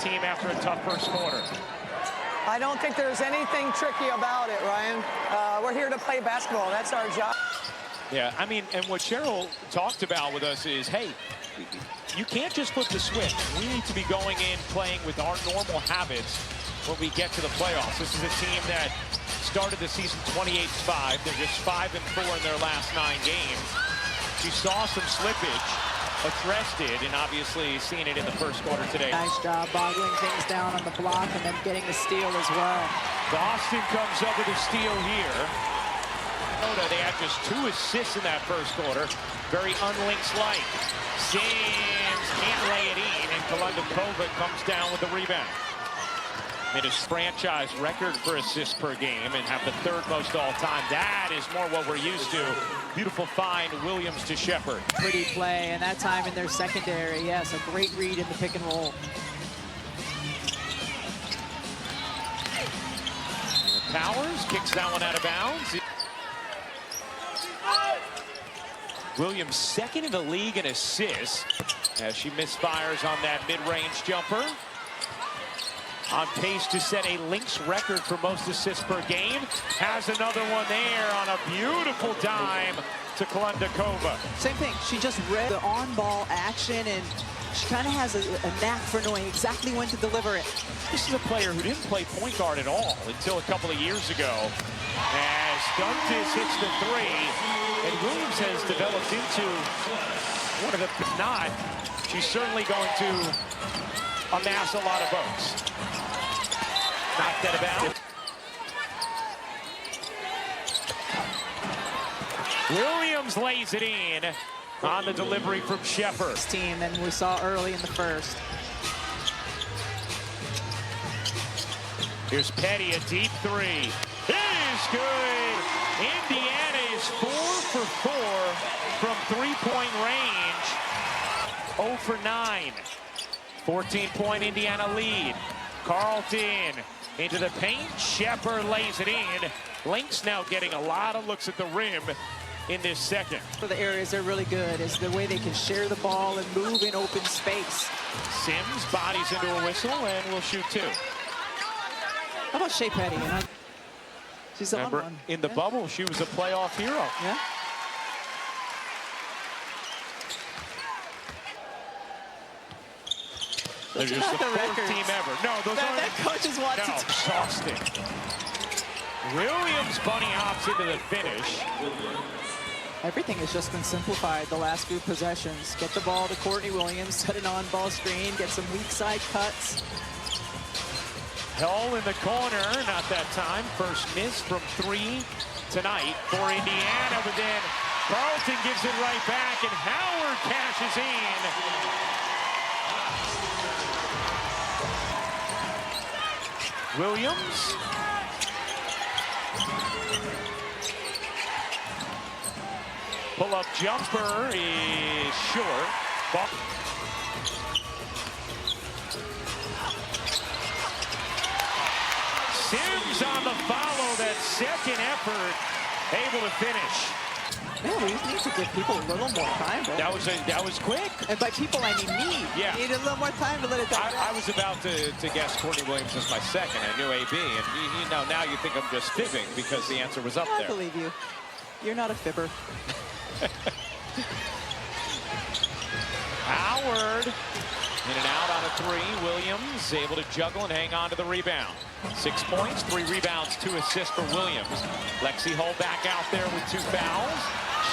team after a tough first quarter. I don't think there's anything tricky about it, Ryan. We're here to play basketball. That's our job. Yeah, I mean, and what Cheryl talked about with us is, hey, you can't just flip the switch. We need to be going in playing with our normal habits when we get to the playoffs. This is a team that started the season 28-5. They're just 5-4 in their last 9 games. She saw some slippage, addressed it, and obviously seen it in the first quarter today. Nice job boggling things down on the block and then getting the steal as well. Boston comes up with a steal here. They had just 2 assists in that first quarter. Very un-Lynx-like. Sims can't lay it in, and Kolundikova comes down with the rebound. Made a franchise record for assists per game and have the 3rd most all-time. That is more what we're used to. Beautiful find, Williams to Shepard. Pretty play, and that time in their secondary. Yes, a great read in the pick and roll. Powers kicks that one out of bounds. Williams 2nd in the league in assists as she misfires on that mid-range jumper. On pace to set a Lynx record for most assists per game. Has another one there on a beautiful dime to Kolundikova. Same thing. She just read the on-ball action, and she kind of has a knack for knowing exactly when to deliver it. This is a player who didn't play point guard at all until a couple of years ago. As Duntis hits the 3, and Williams has developed into one of the, if not, she's certainly going to amass a lot of votes. Knocked that about. Williams lays it in on the delivery from Shepard. Team than we saw early in the first. Here's Petty, a deep 3. It is good. Indiana is 4 for 4 from 3-point range. 0 for 9. 14-point Indiana lead. Carlton into the paint. Shepard lays it in. Lynx now getting a lot of looks at the rim in this second. For the areas they're really good is the way they can share the ball and move in open space. Sims bodies into a whistle and will shoot 2. How about Shea Petty? She's on one. In the bubble, she was a playoff hero. Yeah. They're just the 4th team ever. No, those aren't. That coaches want no, to. exhausting. Williams bunny hops into the finish. Everything has just been simplified the last few possessions. Get the ball to Courtney Williams, set an on-ball screen, get some weak side cuts. Hell in the corner, not that time. First miss from 3 tonight for Indiana, but then Carlton gives it right back, and Howard cashes in. Williams. Pull-up jumper is short. Sims on the follow, that second effort, able to finish. Man, we need to give people a little more time, bro. That was quick. And by people, I mean me. Yeah. Need a little more time to let it die. I was about to guess Courtney Williams as my second. I knew AB, and you know, now you think I'm just fibbing because the answer was up there. I believe you. You're not a fibber. Howard in and out on a 3. Williams able to juggle and hang on to the rebound. 6 points, 3 rebounds, 2 assists for Williams. Lexi Hull back out there with 2 fouls.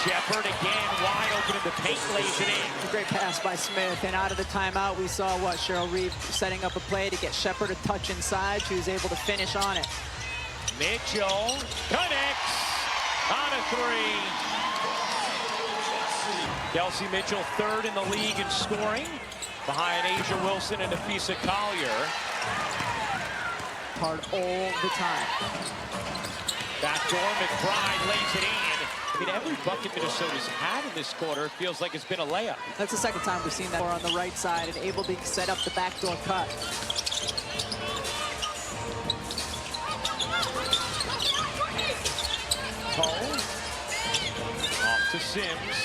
Shepard again wide open in the paint, lays it in. A great pass by Smith, and out of the timeout we saw what Cheryl Reeve setting up a play to get Shepard a touch inside. She was able to finish on it. Mitchell connects on a 3. Kelsey Mitchell 3rd in the league in scoring, behind Asia Wilson and Nafisa Collier. Hard all the time. Backdoor, McBride lays it in. I mean, every bucket Minnesota's had in this quarter feels like it's been a layup. That's the second time we've seen that on the right side and able to set up the backdoor cut. Hull off to Sims.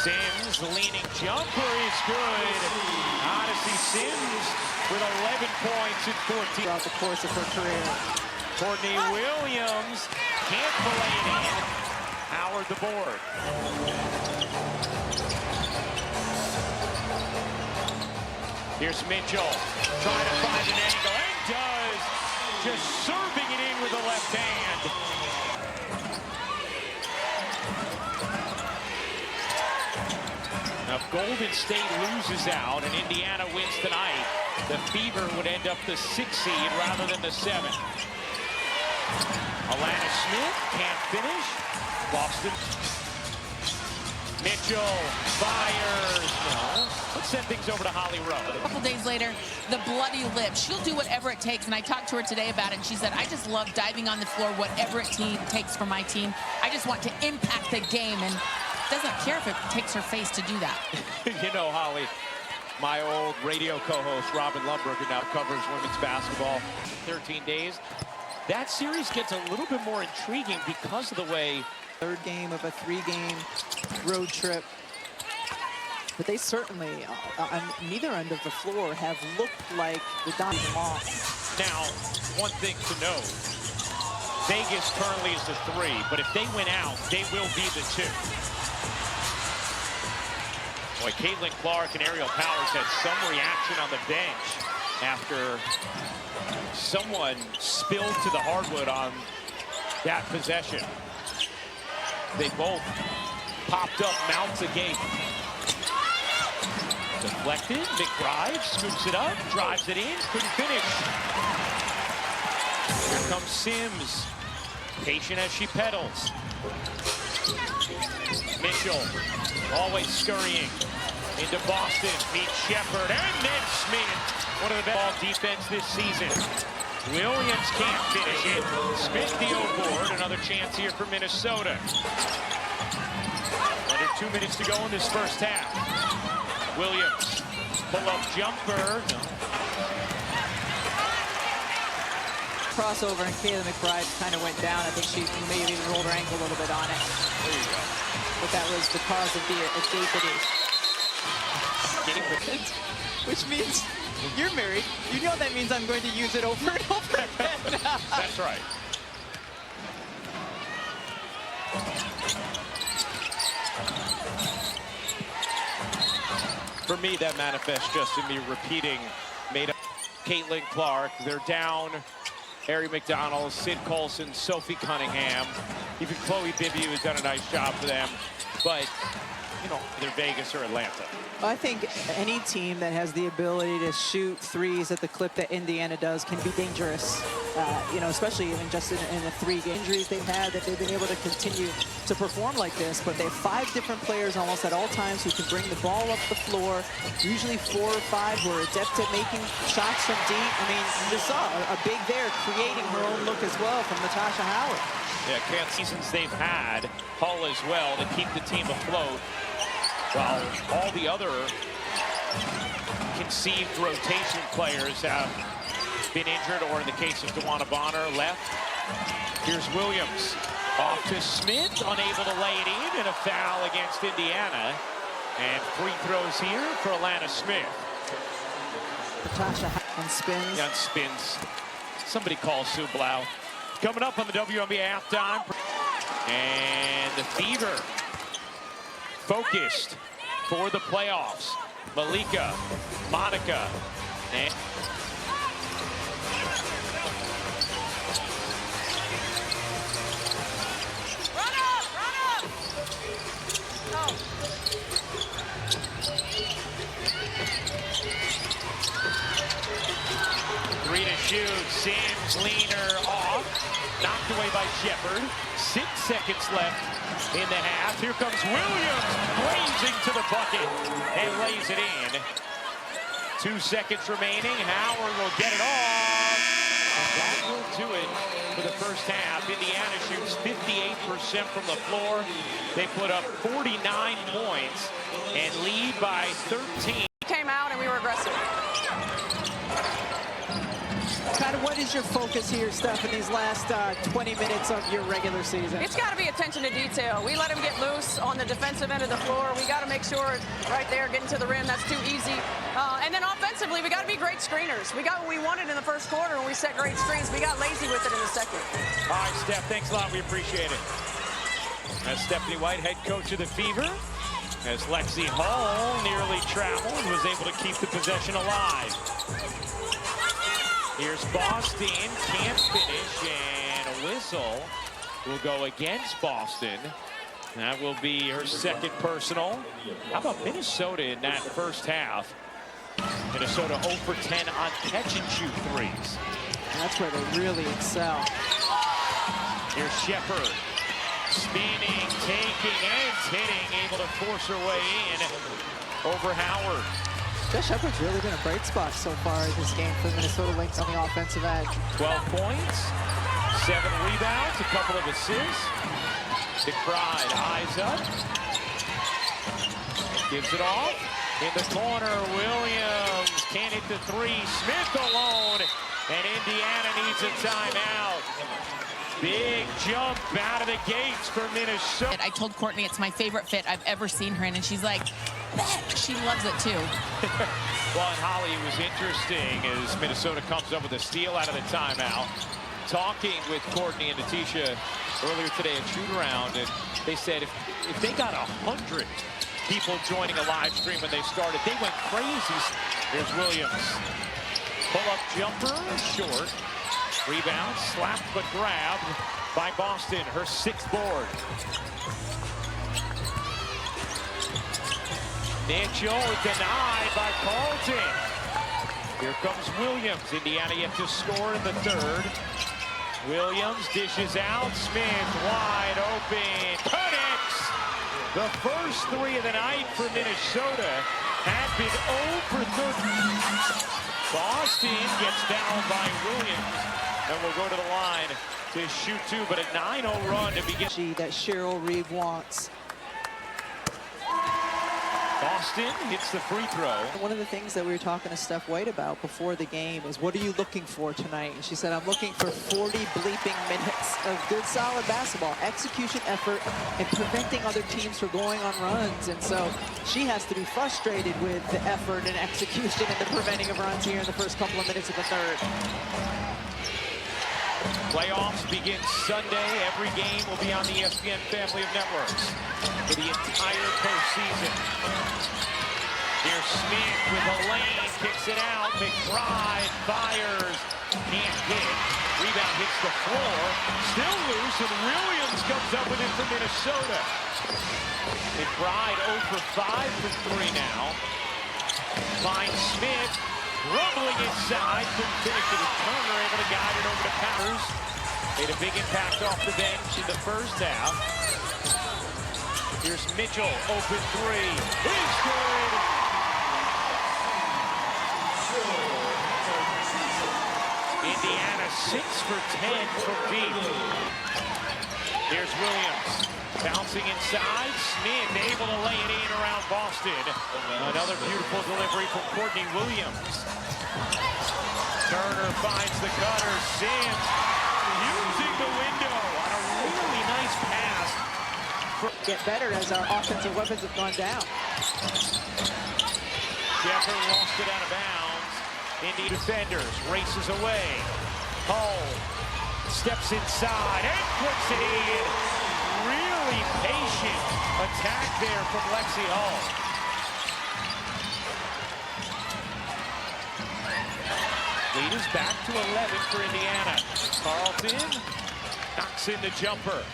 Sims, leaning jumper is good. Out of with 11 points in 14. Throughout the course of her career. Courtney Williams can't fillet it in. Howard the board. Here's Mitchell trying to find an angle and does. Just serving it in with the left hand. Now, if Golden State loses out and Indiana wins tonight, the Fever would end up the 6th seed rather than the 7th. Alana Smith can't finish. Boston. Mitchell fires. No. Let's send things over to Holly Rowe. A couple days later, the bloody lip. She'll do whatever it takes, and I talked to her today about it, and she said, I just love diving on the floor, whatever it takes for my team. I just want to impact the game, and doesn't care if it takes her face to do that. You know, Holly, my old radio co-host, Robin Lundberger, now covers women's basketball 13 days. That series gets a little bit more intriguing because of the way... Third game of a 3-game road trip. But they certainly, on neither end of the floor, have looked like the dominant loss. Now, one thing to note, Vegas currently is the 3, but if they win out, they will be the 2. Boy, Caitlin Clark and Ariel Powers had some reaction on the bench after someone spilled to the hardwood on that possession. They both popped up mouths agape. Deflected, McBride scoops it up, drives it in, couldn't finish. Here comes Sims, patient as she pedals. Mitchell, always scurrying into Boston, meets Shepard, and then Smith. One of the best ball defense this season. Williams can't finish it. Smith the O-board, another chance here for Minnesota. Under 2 minutes to go in this first half. Williams, pull-up jumper. No. Crossover, and Kayla McBride kind of went down. I think she may have even rolled her ankle a little bit on it. There you go. But that was the cause of the agapity. Which means you're married. You know that means I'm going to use it over and over again. That's right. For me, that manifests just in me repeating made up Caitlin Clark. They're down Harry McDonald, Sid Colson, Sophie Cunningham. Even Chloe Bibby has done a nice job for them. But, you know, either Vegas or Atlanta. I think any team that has the ability to shoot threes at the clip that Indiana does can be dangerous, you know, especially even just in the 3 injuries they've had, that they've been able to continue to perform like this. But they have 5 different players almost at all times who can bring the ball up the floor, usually 4 or 5 who are adept at making shots from deep. I mean, you just saw a big there creating her own look as well from Natasha Howard. Yeah, can't seasons they've had, Hull as well, to keep the team afloat. While all the other conceived rotation players have been injured, or in the case of DeWanna Bonner, left. Here's Williams. Off to Smith, unable to lay it in, and a foul against Indiana. And free throws here for Alana Smith. Natasha on spins. On spins. Somebody call Sue Blau. Coming up on the WNBA halftime. And the Fever focused for the playoffs. Malika, Monica, and Run up! Oh. Three to shoot. Sims, leaner off. Knocked away by Shepard. 6 seconds left in the half. Here comes Williams, blazing to the bucket and lays it in. 2 seconds remaining. Howard will get it off. That will do it for the first half. Indiana shoots 58% from the floor. They put up 49 points and lead by 13. Came out and we were aggressive. Kind of what is your focus here, Steph, in these last 20 minutes of your regular season? It's got to to be attention to detail. We let them get loose on the defensive end of the floor. We got to make sure right there, getting to the rim, that's too easy. And then offensively, we got to be great screeners. We got what we wanted in the first quarter when we set great screens. We got lazy with it in the second. All right, Steph, thanks a lot. We appreciate it. That's Stephanie White, head coach of the Fever, as Lexi Hall nearly traveled and was able to keep the possession alive. Here's Boston, can't finish, and a whistle will go against Boston. That will be her second personal. How about Minnesota in that first half? Minnesota 0 for 10 on catch-and-shoot threes. That's where they really excel. Here's Shepherd. Spinning, taking, and hitting, able to force her way in over Howard. Josh Shepard's really been a bright spot so far in this game for Minnesota Lynx on the offensive end. 12 points, 7 rebounds, a couple of assists. McBride eyes up. Gives it off. In the corner, Williams can't hit the three. Smith alone, and Indiana needs a timeout. Big jump out of the gates for Minnesota. I told Courtney it's my favorite fit I've ever seen her in, and she's like, she loves it too. Well, and Holly, it was interesting as Minnesota comes up with a steal out of the timeout. Talking with Courtney and Natisha earlier today at shoot-around, and they said if they got 100 people joining a live stream when they started, they went crazy. Here's Williams. Pull-up jumper, short. Rebound, slapped but grabbed by Boston, her 6th board. Mitchell denied by Carlton. Here comes Williams. Indiana yet to score in the 3rd. Williams dishes out. Smith wide open. Connects. The first 3 of the night for Minnesota had been 0 for 30. Boston gets down by Williams. And we'll go to the line to shoot 2, but a 9-0 run to begin. That Cheryl Reeve wants. Boston hits the free throw. One of the things that we were talking to Steph White about before the game is, what are you looking for tonight? And she said, I'm looking for 40 bleeping minutes of good, solid basketball, execution, effort, and preventing other teams from going on runs. And so she has to be frustrated with the effort and execution and the preventing of runs here in the first couple of minutes of the 3rd. Playoffs begin Sunday. Every game will be on the ESPN family of networks for the entire postseason. Here's Smith with a lane, kicks it out. McBride fires, can't hit. Rebound hits the floor, still loose, and Williams comes up with it for Minnesota. McBride 0 for 5 from 3 now. Finds Smith. Rumbling inside, couldn't finish it with Turner, able to guide it over to Powers. Made a big impact off the bench in the first half. Here's Mitchell, open 3. Is good! Indiana 6 for 10 from deep. Here's Williams. Bouncing inside, Smith able to lay it in around Boston. Another beautiful delivery from Courtney Williams. Turner finds the cutter. Sims using the window on a really nice pass. Get better as our offensive weapons have gone down. Shepherd lost it out of bounds. Indy defenders races away. Hull steps inside and puts it in. Really patient attack there from Lexi Hall. Lead is back to 11 for Indiana. Carlton knocks in the jumper.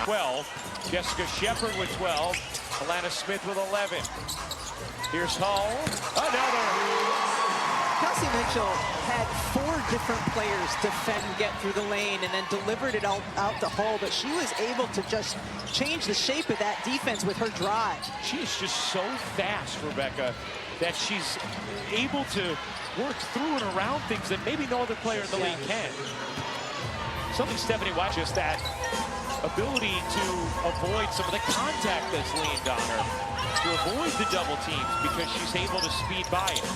12. Jessica Shepherd with 12. Alana Smith with 11. Here's Hull. Another. Kelsey Mitchell had 4 different players defend, get through the lane, and then delivered it out to Hull, but she was able to just change the shape of that defense with her drive. She is just so fast, Rebecca, that she's able to work through and around things that maybe no other player in the league can. Something Stephanie White, just that ability to avoid some of the contact that's leaned on her, to avoid the double teams because she's able to speed by it.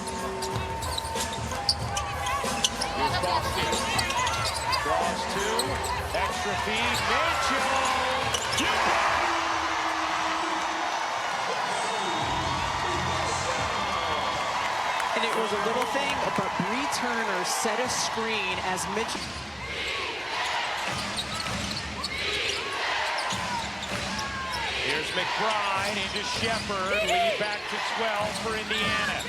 Here's Boston. Draws two. Extra feed. Mitchell. And it was a little thing, but Bree Turner set a screen as Mitchell. Here's McBride into Shepherd. Lead back to 12 for Indiana.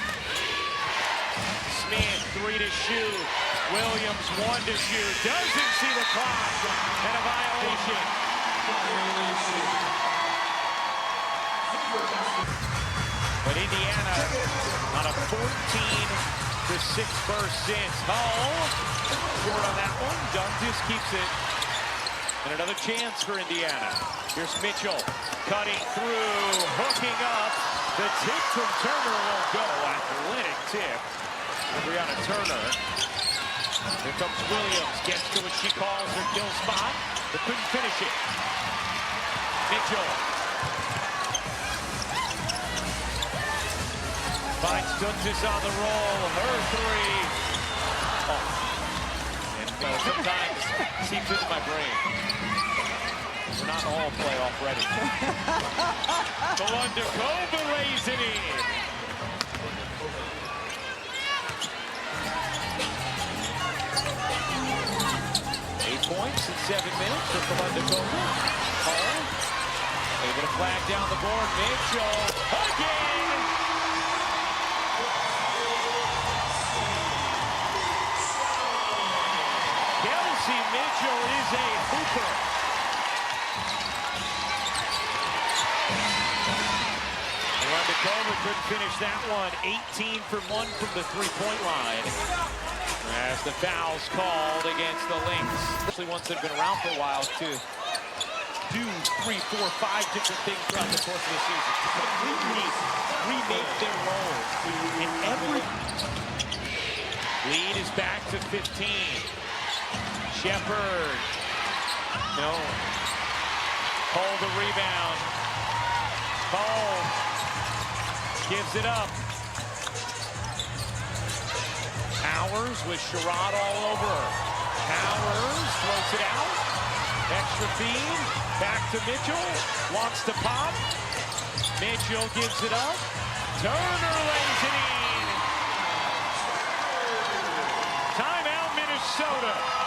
Smith, 3 to shoot. Williams, 1 to shoot. Doesn't see the clock. And a violation. But Indiana on a 14-6 burst since. Hull short on that one. Dunn just keeps it. And another chance for Indiana. Here's Mitchell cutting through, hooking up. The tip from Turner won't go. Athletic tip from Brianna Turner. Here comes Williams. Gets to what she calls her kill spot, but couldn't finish it. Mitchell finds Duntis on the roll. Her three. Oh. And sometimes it seeps into my brain. We're not all playoff ready. Kolundikova lays it in. 8 points in 7 minutes for Kolundikova. Hall able to flag down the board. Mitchell again. Kelsey Mitchell is a hooper. Kolundikova couldn't finish that one. 18 for 1 from the three-point line. As the foul's called against the Lynx. Especially ones that have been around for a while to do 3, 4, 5 different things throughout the course of the season. To completely remake their role in every... Lead is back to 15. Shepherd. No. Hold the rebound. Hall gives it up. Powers with Sherrod all over her. Powers throws it out. Extra feed. Back to Mitchell. Wants to pop. Mitchell gives it up. Turner lays it in. Timeout, Minnesota.